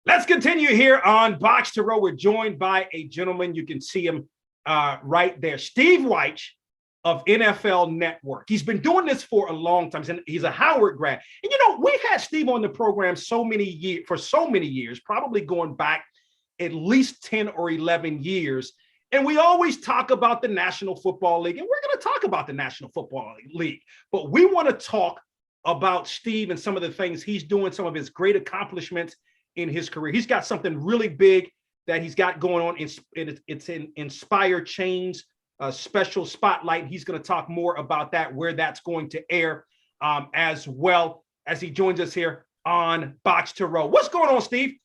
Let's continue here on Box to Row. We're joined by a gentleman. You can see him right there, Steve Wyche of NFL Network. He's been doing this for a long time. He's a Howard grad. And, we've had Steve on the program for so many years, probably going back at least 10 or 11 years. And we always talk about the National Football League, and we're going to talk about the National Football League. But we want to talk about Steve and some of the things he's doing, some of his great accomplishments in his career. He's got something really big that he's got going on. It's in Inspire Chains, a special spotlight. He's going to talk more about that, where that's going to air, as well as he joins us here on Box to Row. What's going on, Steve?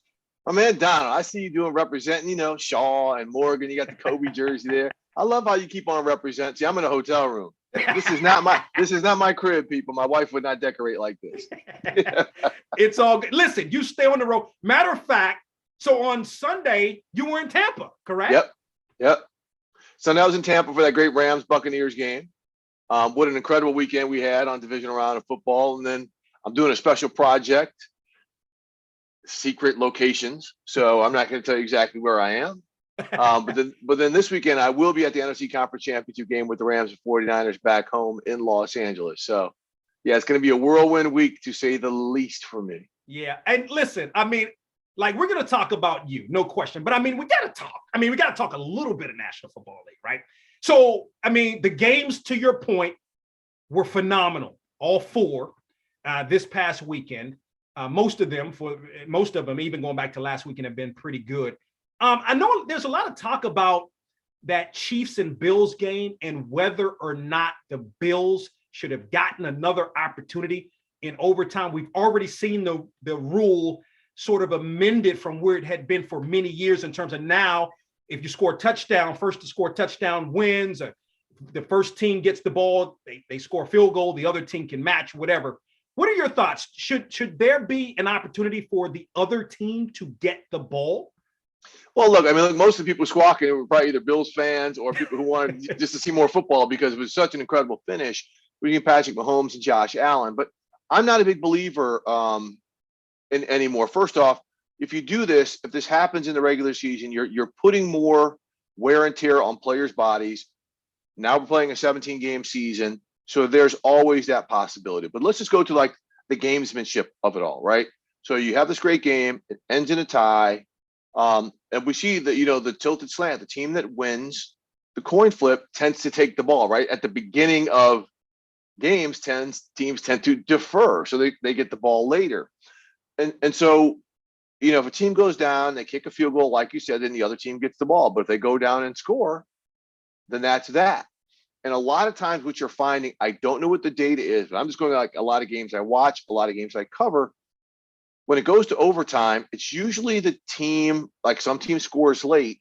My man, Donald, I see you representing, Shaw and Morgan. You got the Kobe jersey there. I love how you keep on representing. See, I'm in a hotel room. This is not my crib, people. My wife would not decorate like this. It's all good. Listen, you stay on the road. Matter of fact, so on Sunday, you were in Tampa, correct? Yep. Sunday I was in Tampa for that great Rams-Buccaneers game. What an incredible weekend we had on divisional round of football. And then I'm doing a special project, secret locations. So I'm not going to tell you exactly where I am. But then this weekend, I will be at the NFC Conference Championship game with the Rams and 49ers back home in Los Angeles. So, yeah, it's going to be a whirlwind week, to say the least, for me. Yeah. And listen, we're going to talk about you, no question. But, we got to talk. We got to talk a little bit of National Football League, right? So, the games, to your point, were phenomenal. All four this past weekend. Most of them, even going back to last weekend, have been pretty good. I know there's a lot of talk about that Chiefs and Bills game and whether or not the Bills should have gotten another opportunity in overtime. We've already seen the rule sort of amended from where it had been for many years, in terms of now, if you score a touchdown, first to score a touchdown wins. The first team gets the ball, they score a field goal, the other team can match, whatever. What are your thoughts? Should there be an opportunity for the other team to get the ball? Well, look, most of the people squawking were probably either Bills fans or people who wanted just to see more football, because it was such an incredible finish between Patrick Mahomes and Josh Allen. But I'm not a big believer in anymore. First off, if you do this, if this happens in the regular season, you're putting more wear and tear on players' bodies. Now we're playing a 17-game season, so there's always that possibility. But let's just go to the gamesmanship of it all, right? So you have this great game, it ends in a tie. And we see that, the tilted slant, the team that wins the coin flip tends to take the ball, right? At the beginning of games, teams tend to defer, so they get the ball later. And so, if a team goes down, they kick a field goal, like you said, then the other team gets the ball. But if they go down and score, then that's that. And a lot of times what you're finding, I don't know what the data is, but I'm just going a lot of games I watch, a lot of games I cover. When it goes to overtime, it's usually the team, some team scores late,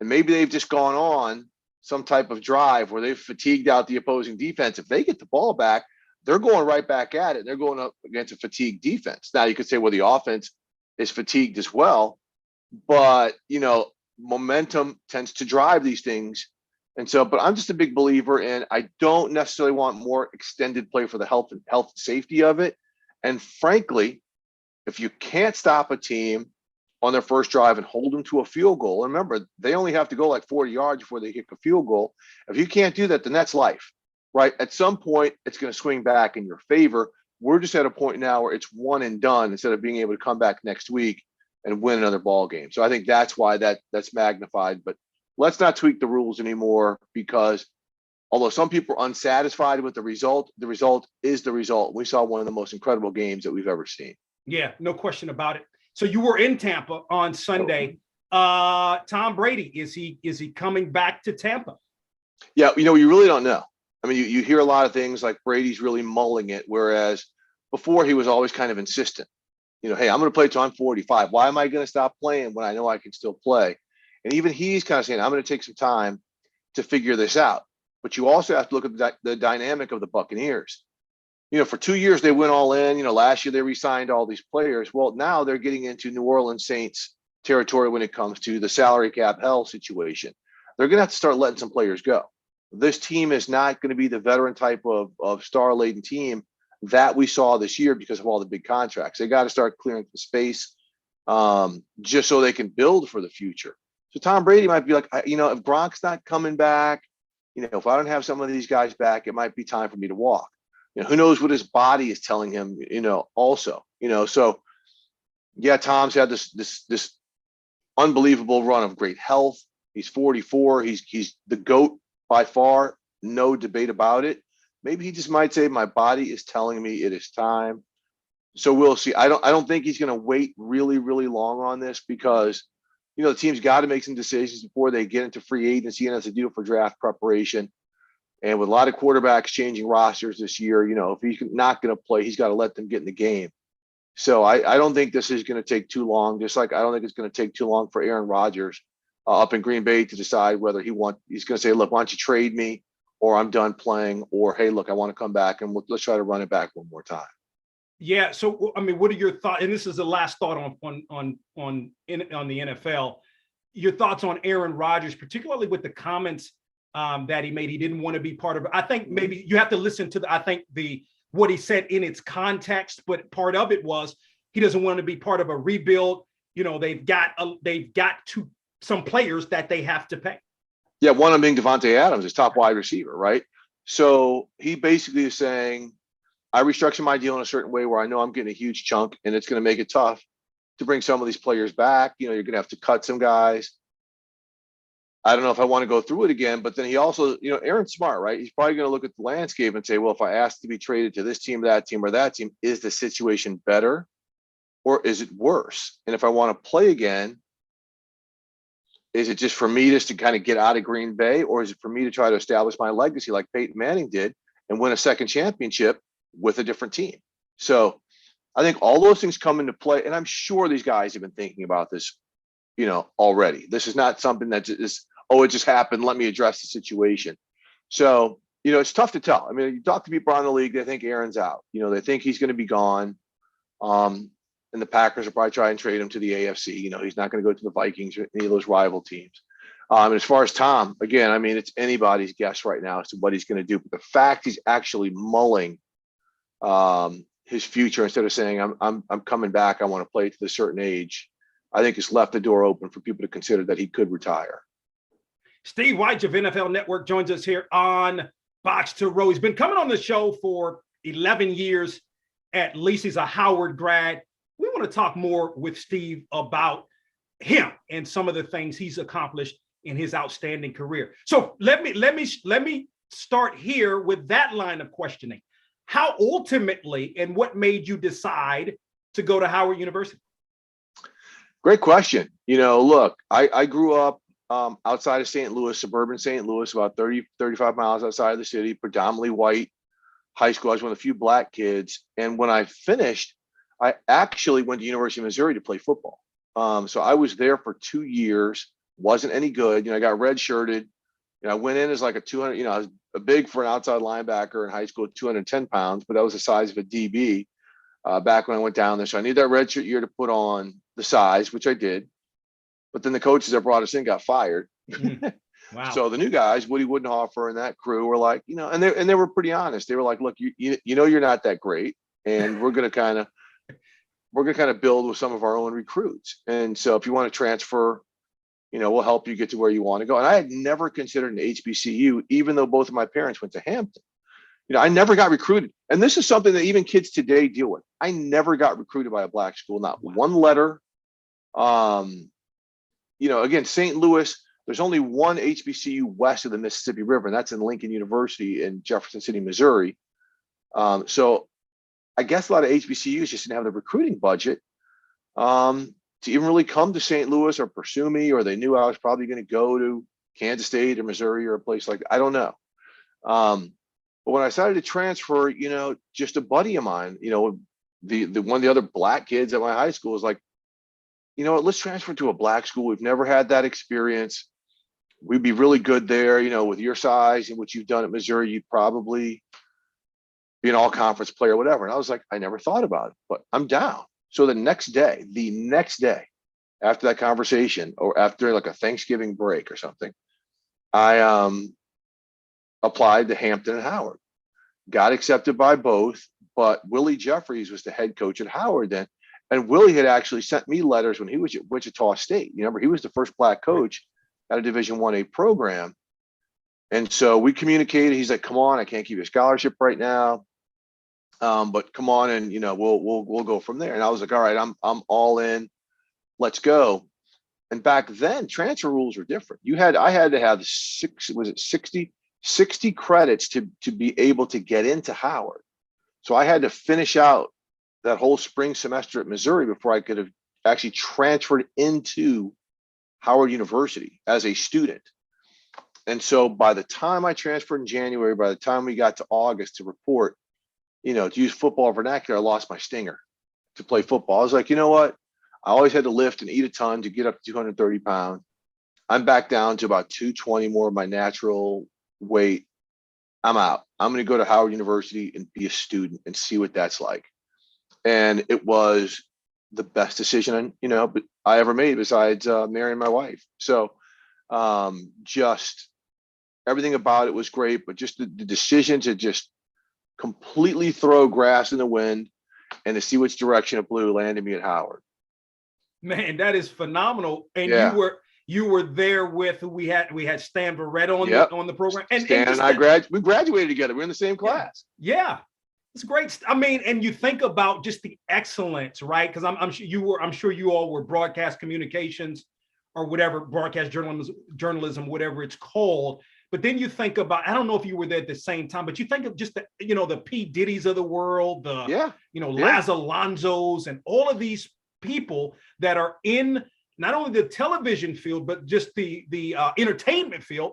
and maybe they've just gone on some type of drive where they've fatigued out the opposing defense. If they get the ball back, they're going right back at it. They're going up against a fatigued defense. Now, you could say, well, the offense is fatigued as well, but, momentum tends to drive these things. And so, but I'm just a big believer in, I don't necessarily want more extended play for the health and safety of it. And frankly, if you can't stop a team on their first drive and hold them to a field goal, and remember, they only have to go 40 yards before they kick a field goal. If you can't do that, then that's life, right? At some point, it's going to swing back in your favor. We're just at a point now where it's one and done, instead of being able to come back next week and win another ball game. So I think that's why that's magnified. But let's not tweak the rules anymore, because although some people are unsatisfied with the result is the result. We saw one of the most incredible games that we've ever seen. Yeah, no question about it. So you were in Tampa on Sunday. Tom Brady, is he coming back to Tampa? Yeah, you really don't know. You hear a lot of things like Brady's really mulling it, whereas before he was always kind of insistent. Hey, I'm going to play till I'm 45. Why am I going to stop playing when I know I can still play? And even he's kind of saying, I'm going to take some time to figure this out. But you also have to look at the dynamic of the Buccaneers. For 2 years, they went all in. Last year they re-signed all these players. Well, now they're getting into New Orleans Saints territory when it comes to the salary cap hell situation. They're going to have to start letting some players go. This team is not going to be the veteran type of star-laden team that we saw this year because of all the big contracts. They got to start clearing the space. just so they can build for the future. So Tom Brady might be like, if Gronk's not coming back, if I don't have some of these guys back, it might be time for me to walk. Who knows what his body is telling him, also, so yeah, Tom's had this unbelievable run of great health. He's 44. He's the GOAT by far. No debate about it. Maybe he just might say, my body is telling me it is time. So we'll see. I don't think he's going to wait really, really long on this because, the team's got to make some decisions before they get into free agency and has to do it for draft preparation. And with a lot of quarterbacks changing rosters this year, if he's not going to play, he's got to let them get in the game. So I don't think this is going to take too long. Just like I don't think it's going to take too long for Aaron Rodgers up in Green Bay to decide whether he's going to say, look, why don't you trade me, or I'm done playing, or hey, look, I want to come back and let's try to run it back one more time. Yeah. So, I mean, what are your thoughts? And this is the last thought on the NFL. Your thoughts on Aaron Rodgers, particularly with the comments that he made. He didn't want to be part of it. I think maybe you have to listen to what he said in its context, but part of it was he doesn't want to be part of a rebuild. They've got some players that they have to pay. Yeah, one of them being Devontae Adams, his top wide receiver, right? So he basically is saying, I restructure my deal in a certain way where I know I'm getting a huge chunk, and it's going to make it tough to bring some of these players back. You're going to have to cut some guys. I don't know if I want to go through it again, but then he also, Aaron's smart, right? He's probably going to look at the landscape and say, well, if I ask to be traded to this team, that team, or that team, is the situation better or is it worse? And if I want to play again, is it just for me just to kind of get out of Green Bay, or is it for me to try to establish my legacy like Peyton Manning did and win a second championship with a different team? So I think all those things come into play. And I'm sure these guys have been thinking about this, already. This is not something that is, it just happened, let me address the situation. So, it's tough to tell. I mean, you talk to people around the league, they think Aaron's out. They think he's going to be gone. And the Packers will probably try and trade him to the AFC. He's not going to go to the Vikings or any of those rival teams. And as far as Tom, again, I mean, it's anybody's guess right now as to what he's going to do. But the fact he's actually mulling his future instead of saying, I'm coming back, I want to play to a certain age, I think it's left the door open for people to consider that he could retire. Steve Wyche of NFL Network joins us here on Box to Row. He's been coming on the show for 11 years at least. He's a Howard grad. We want to talk more with Steve about him and some of the things he's accomplished in his outstanding career. So let me start here with that line of questioning. How ultimately and what made you decide to go to Howard University? Great question. Look, I grew up outside of St. Louis, suburban St. Louis, about 35 miles outside of the city, predominantly white high school. I was one of the few black kids. And when I finished, I actually went to University of Missouri to play football. So I was there for 2 years, wasn't any good. I got redshirted. I went in as like a 200, I was big for an outside linebacker in high school, 210 pounds, but that was the size of a DB back when I went down there. So I needed that redshirt year to put on the size, which I did. But then the coaches that brought us in got fired. Wow. So the new guys, Woody Woodenhofer and that crew, were like, and they were pretty honest. They were like, look, you're not that great, and we're gonna kind of build with some of our own recruits. And so if you want to transfer, we'll help you get to where you want to go. And I had never considered an HBCU, even though both of my parents went to Hampton. I never got recruited. And this is something that even kids today deal with. I never got recruited by a black school, not one letter. Again, St. Louis, there's only one HBCU west of the Mississippi River, and that's in Lincoln University in Jefferson City, Missouri. So I guess a lot of HBCUs just didn't have the recruiting budget to even really come to St. Louis or pursue me, or they knew I was probably going to go to Kansas State or Missouri or a place like that. I don't know. But when I decided to transfer, just a buddy of mine, the one of the other black kids at my high school was like, let's transfer to a black school. We've never had that experience. We'd be really good there, with your size and what you've done at Missouri, you'd probably be an all-conference player, whatever. And I was like, I never thought about it, but I'm down. So the next day, after that conversation, or after like a Thanksgiving break or something, I applied to Hampton and Howard. Got accepted by both, but Willie Jeffries was the head coach at Howard then. And Willie had actually sent me letters when he was at Wichita State. You remember, he was the first black coach at a Division 1A program. And so we communicated. He's like, come on, I can't give you a scholarship right now. But come on, and we'll go from there. And I was like, all right, I'm all in. Let's go. And back then, transfer rules were different. I had to have 60 credits to be able to get into Howard. So I had to finish out that whole spring semester at Missouri before I could have actually transferred into Howard University as a student. And so by the time I transferred in January, by the time we got to August to report, to use football vernacular, I lost my stinger to play football. I was like, you know what? I always had to lift and eat a ton to get up to 230 pounds. I'm back down to about 220 more of my natural weight. I'm out. I'm going to go to Howard University and be a student and see what that's like. And it was the best decision, I ever made besides marrying my wife. So just everything about it was great, but just the decision to just completely throw grass in the wind and to see which direction it blew landed me at Howard. Man, that is phenomenal. And yeah. you were there with we had Stan Verrett on the program. And Stan and we graduated together. We're in the same class. Yeah. It's great. I mean, and you think about just the excellence, right? Because I'm sure you all were broadcast communications or whatever, broadcast journalism, whatever it's called. But then you think about, I don't know if you were there at the same time, but you think of just the P. Diddy's of the world, Laz Alonso's and all of these people that are in not only the television field, but just the entertainment field,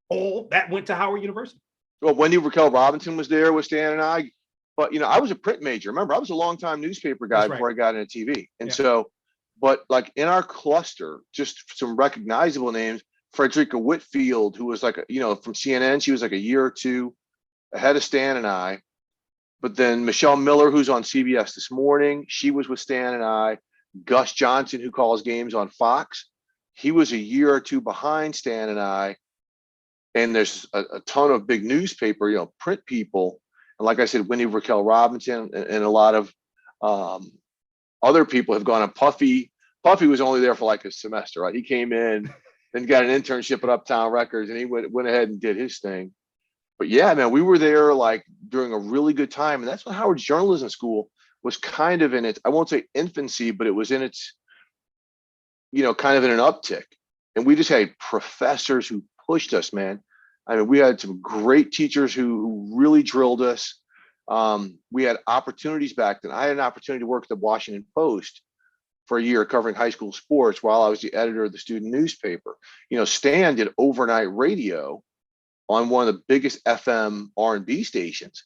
all that went to Howard University. Well, Wendy Raquel Robinson was there with Stan and I. But, I was a print major. Remember, I was a longtime newspaper guy before I got into TV. And so, but like in our cluster, just some recognizable names, Frederica Whitfield, who was like, from CNN, she was like a year or two ahead of Stan and I. But then Michelle Miller, who's on CBS This Morning, she was with Stan and I. Gus Johnson, who calls games on Fox, he was a year or two behind Stan and I. And there's a ton of big newspaper, print people. And like I said, Wendy Raquel Robinson and a lot of other people have gone on. Puffy was only there for like a semester, right? He came in and got an internship at Uptown Records, and he went ahead and did his thing. But yeah, man, we were there like during a really good time. And that's when Howard's journalism school was kind of in its, I won't say infancy, but it was in its, kind of in an uptick. And we just had professors who pushed us, man. I mean, we had some great teachers who really drilled us. We had opportunities back then. I had an opportunity to work at the Washington Post for a year covering high school sports while I was the editor of the student newspaper. Stan did overnight radio on one of the biggest FM R&B stations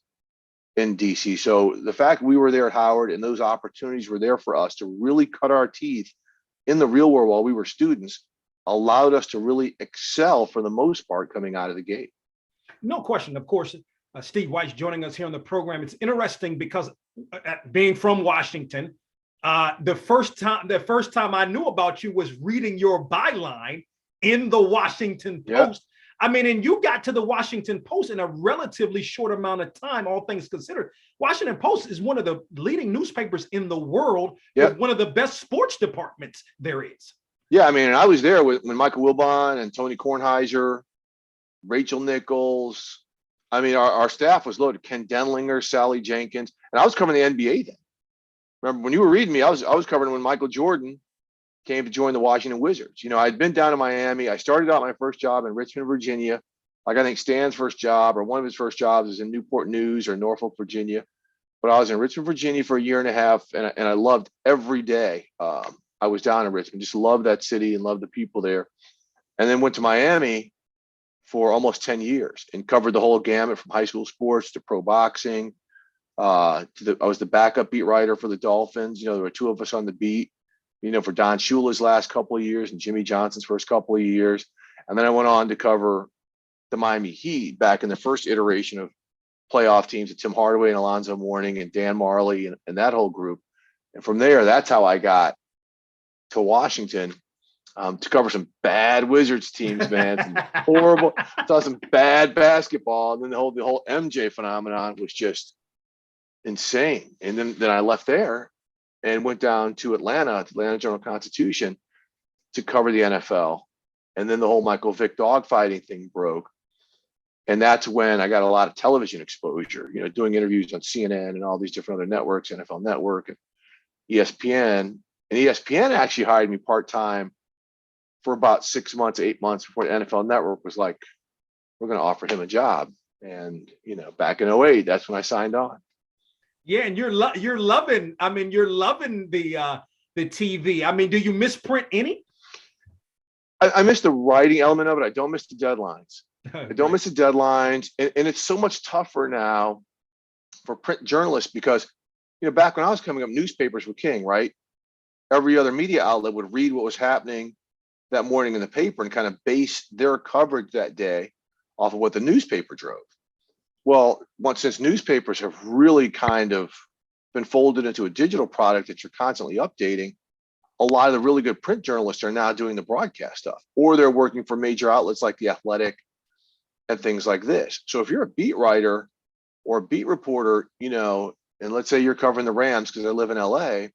in DC. So the fact we were there at Howard and those opportunities were there for us to really cut our teeth in the real world while we were students allowed us to really excel for the most part coming out of the gate. No question. Of course, Steve Wyche joining us here on the program. It's interesting because being from Washington, the first time I knew about you was reading your byline in the Washington Post. I mean, and you got to the Washington Post in a relatively short amount of time, all things considered. Washington Post is one of the leading newspapers in the world, with one of the best sports departments there is. Yeah, I mean, and I was there when Michael Wilbon and Tony Kornheiser, Rachel Nichols. I mean, our staff was loaded. Ken Denlinger, Sally Jenkins, and I was covering the NBA then. Remember when you were reading me, I was covering when Michael Jordan came to join the Washington Wizards. I'd been down to Miami. I started out my first job in Richmond, Virginia. Like I think Stan's first job or one of his first jobs was in Newport News or Norfolk, Virginia. But I was in Richmond, Virginia for a year and a half, and I loved every day. I was down in Richmond, just loved that city and loved the people there. And then went to Miami for almost 10 years and covered the whole gamut from high school sports to pro boxing. I was the backup beat writer for the Dolphins. There were two of us on the beat, for Don Shula's last couple of years and Jimmy Johnson's first couple of years. And then I went on to cover the Miami Heat back in the first iteration of playoff teams with Tim Hardaway and Alonzo Mourning and Dan Marley and that whole group. And from there, that's how I got to Washington to cover some bad Wizards teams, man. Some horrible, saw some bad basketball. And then the whole MJ phenomenon was just insane. And then I left there and went down to Atlanta, to Atlanta Journal-Constitution, to cover the NFL. And then the whole Michael Vick dogfighting thing broke. And that's when I got a lot of television exposure, doing interviews on CNN and all these different other networks, NFL Network and ESPN. And ESPN actually hired me part-time for about 6 months, 8 months before the NFL Network was like, we're going to offer him a job. And, back in 2008, that's when I signed on. Yeah, and you're loving. I mean, you're loving the TV. I mean, do you misprint any? I miss the writing element of it. I don't miss the deadlines. I don't miss the deadlines, and it's so much tougher now for print journalists because, back when I was coming up, newspapers were king, right? Every other media outlet would read what was happening that morning in the paper and kind of base their coverage that day off of what the newspaper drove. Well, since newspapers have really kind of been folded into a digital product that you're constantly updating, a lot of the really good print journalists are now doing the broadcast stuff, or they're working for major outlets like The Athletic and things like this. So if you're a beat writer or a beat reporter, and let's say you're covering the Rams because I live in LA,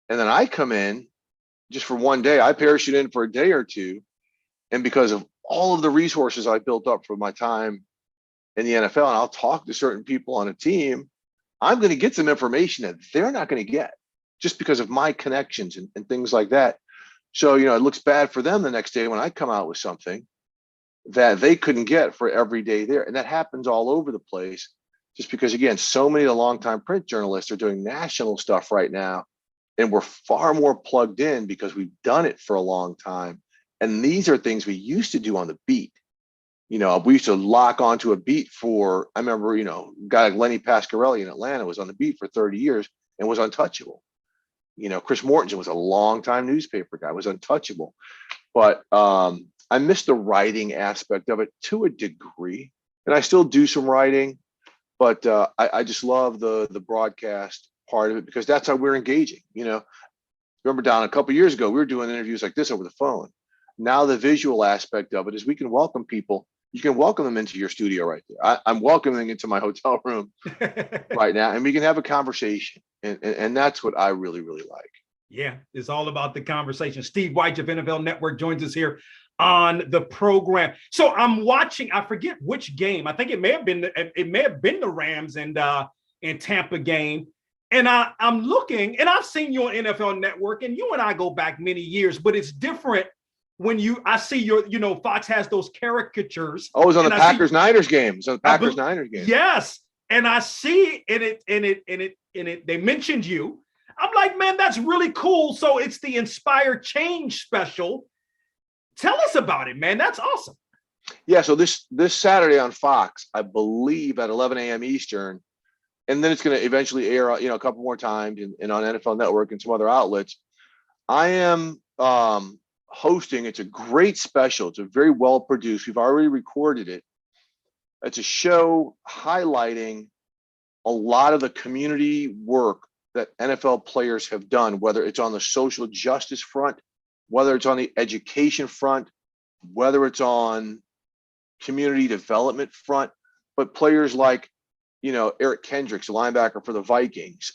and then I come in just for one day, I parachute in for a day or two. And because of all of the resources I built up from my time in the NFL, and I'll talk to certain people on a team, I'm going to get some information that they're not going to get just because of my connections and things like that. So, it looks bad for them the next day when I come out with something that they couldn't get for every day there. And that happens all over the place just because, again, so many of the longtime print journalists are doing national stuff right now. And we're far more plugged in because we've done it for a long time. And these are things we used to do on the beat. We used to lock onto a beat for, I remember, a guy like Lenny Pasquarelli in Atlanta was on the beat for 30 years and was untouchable. Chris Mortensen was a longtime newspaper guy, was untouchable. But I miss the writing aspect of it to a degree. And I still do some writing, but I just love the broadcast part of it because that's how we're engaging. Remember, Don, a couple of years ago, we were doing interviews like this over the phone. Now the visual aspect of it is we can welcome people. You can welcome them into your studio right there. I'm welcoming into my hotel room right now, and we can have a conversation. And that's what I really, really like. Yeah, it's all about the conversation. Steve Wyche of NFL Network joins us here on the program. So I'm watching, I forget which game. I think it may have been the Rams and Tampa game. And I'm looking, and I've seen you on NFL Network, and you and I go back many years, but it's different when I see your, Fox has those caricatures. Oh, it was on the Packers-Niners game. It was on the Packers-Niners game. Yes. And I see it, they mentioned you. I'm like, man, that's really cool. So it's the Inspire Change special. Tell us about it, man. That's awesome. Yeah. So this Saturday on Fox, I believe at 11 a.m. Eastern, and then it's going to eventually air, a couple more times and on NFL Network and some other outlets. I am hosting. It's a great special. It's a very well produced. We've already recorded it. It's a show highlighting a lot of the community work that NFL players have done, whether it's on the social justice front, whether it's on the education front, whether it's on community development front, but players like, Eric Kendricks, a linebacker for the Vikings,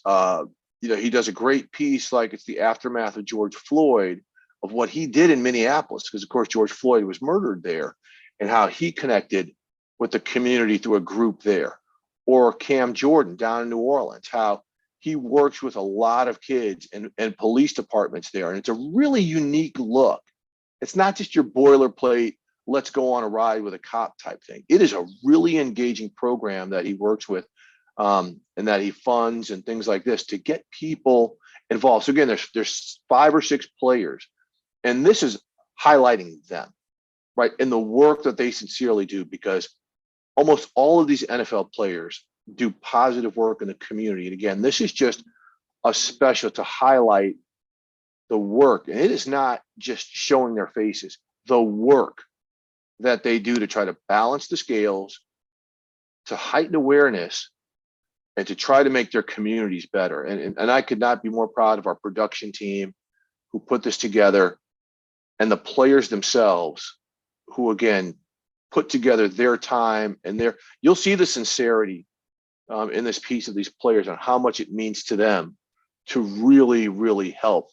he does a great piece, like it's the aftermath of George Floyd, of what he did in Minneapolis, because of course George Floyd was murdered there, and how he connected with the community through a group there. Or Cam Jordan down in New Orleans, how he works with a lot of kids and police departments there. And it's a really unique look. It's not just your boilerplate, let's go on a ride with a cop type thing. It is a really engaging program that he works with and that he funds and things like this to get people involved. So again, there's 5 or 6 players, and this is highlighting them, right? And the work that they sincerely do, because almost all of these NFL players do positive work in the community. And again, this is just a special to highlight the work. And it is not just showing their faces, the work that they do to try to balance the scales, to heighten awareness, and to try to make their communities better. And I could not be more proud of our production team who put this together, and the players themselves who, again, put together their time and you'll see the sincerity in this piece of these players on how much it means to them to really, really help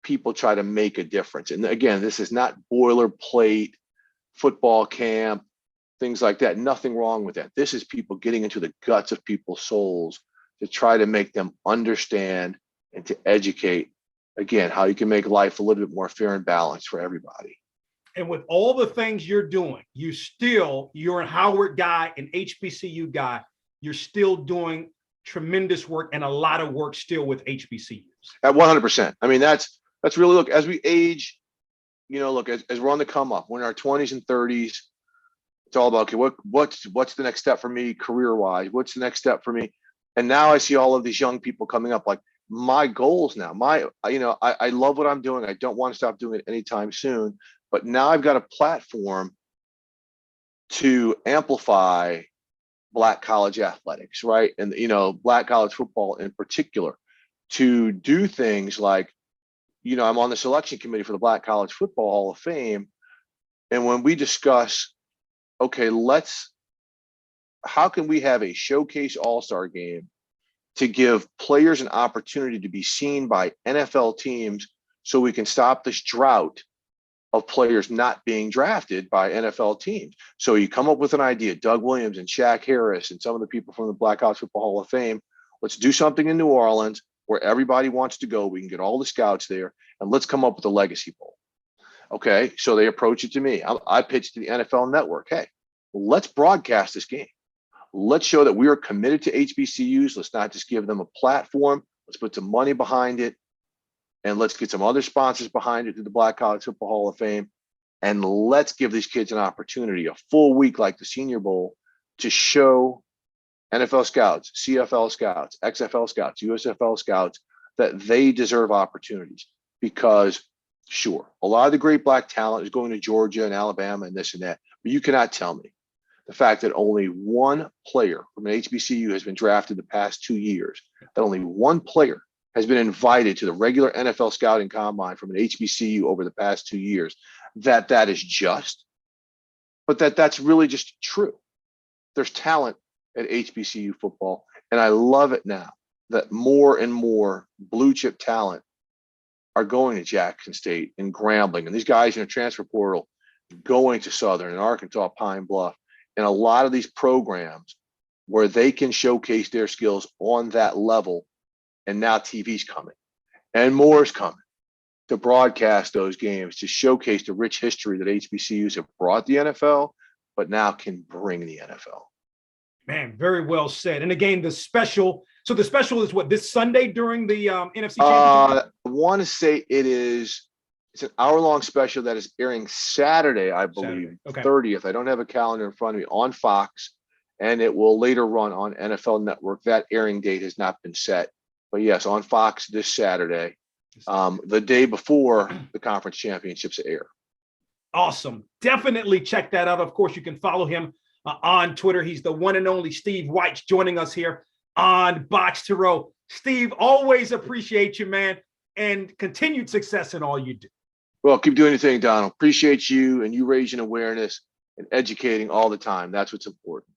people try to make a difference. And again, this is not boilerplate football camp, things like that. Nothing wrong with that. This is people getting into the guts of people's souls to try to make them understand and to educate, again, how you can make life a little bit more fair and balanced for everybody. And with all the things you're doing, you're a Howard guy, an HBCU guy. You're still doing tremendous work and a lot of work still with HBCUs. At 100%. I mean, that's really, look, as we age, look, as we're on the come up, we're in our 20s and 30s, it's all about, okay, what's the next step for me career-wise? What's the next step for me? And now I see all of these young people coming up, like my goals now, I love what I'm doing. I don't want to stop doing it anytime soon, but now I've got a platform to amplify Black college athletics, right? And, Black college football in particular, to do things like, I'm on the selection committee for the Black College Football Hall of Fame. And when we discuss, okay, how can we have a showcase all-star game to give players an opportunity to be seen by NFL teams so we can stop this drought of players not being drafted by NFL teams? So you come up with an idea, Doug Williams and Shaq Harris and some of the people from the Black College Football Hall of Fame, let's do something in New Orleans where everybody wants to go. We can get all the scouts there, and let's come up with a legacy bowl. Okay, so they approach it to me. I pitched to the NFL Network, hey, let's broadcast this game. Let's show that we are committed to HBCUs. Let's not just give them a platform. Let's put some money behind it, and let's get some other sponsors behind it through the Black College Football Hall of Fame. And let's give these kids an opportunity, a full week like the Senior Bowl, to show NFL scouts, CFL scouts, XFL scouts, USFL scouts that they deserve opportunities. Because, sure, a lot of the great Black talent is going to Georgia and Alabama and this and that, but you cannot tell me the fact that only one player from an HBCU has been drafted the past 2 years, that only one player has been invited to the regular NFL scouting combine from an HBCU over the past 2 years, that is just, but that's really just true. There's talent at HBCU football, and I love it now that more and more blue chip talent are going to Jackson State and Grambling, and these guys in the transfer portal going to Southern and Arkansas Pine Bluff, and a lot of these programs where they can showcase their skills on that level. And now TV's coming and more is coming to broadcast those games, to showcase the rich history that HBCUs have brought the NFL, but now can bring the NFL. Man, very well said. And again, the special is what, this Sunday during the NFC Championship? I want to say it's an hour-long special that is airing Saturday, I believe, Okay. 30th. I don't have a calendar in front of me, on Fox, and it will later run on NFL Network. That airing date has not been set. But yes, on Fox this Saturday, the day before the conference championships air. Awesome. Definitely check that out. Of course, you can follow him on Twitter. He's the one and only Steve Wyche joining us here on BOXTOROW. Steve, always appreciate you, man, and continued success in all you do. Well, keep doing your thing, Donald. Appreciate you and you raising awareness and educating all the time. That's what's important.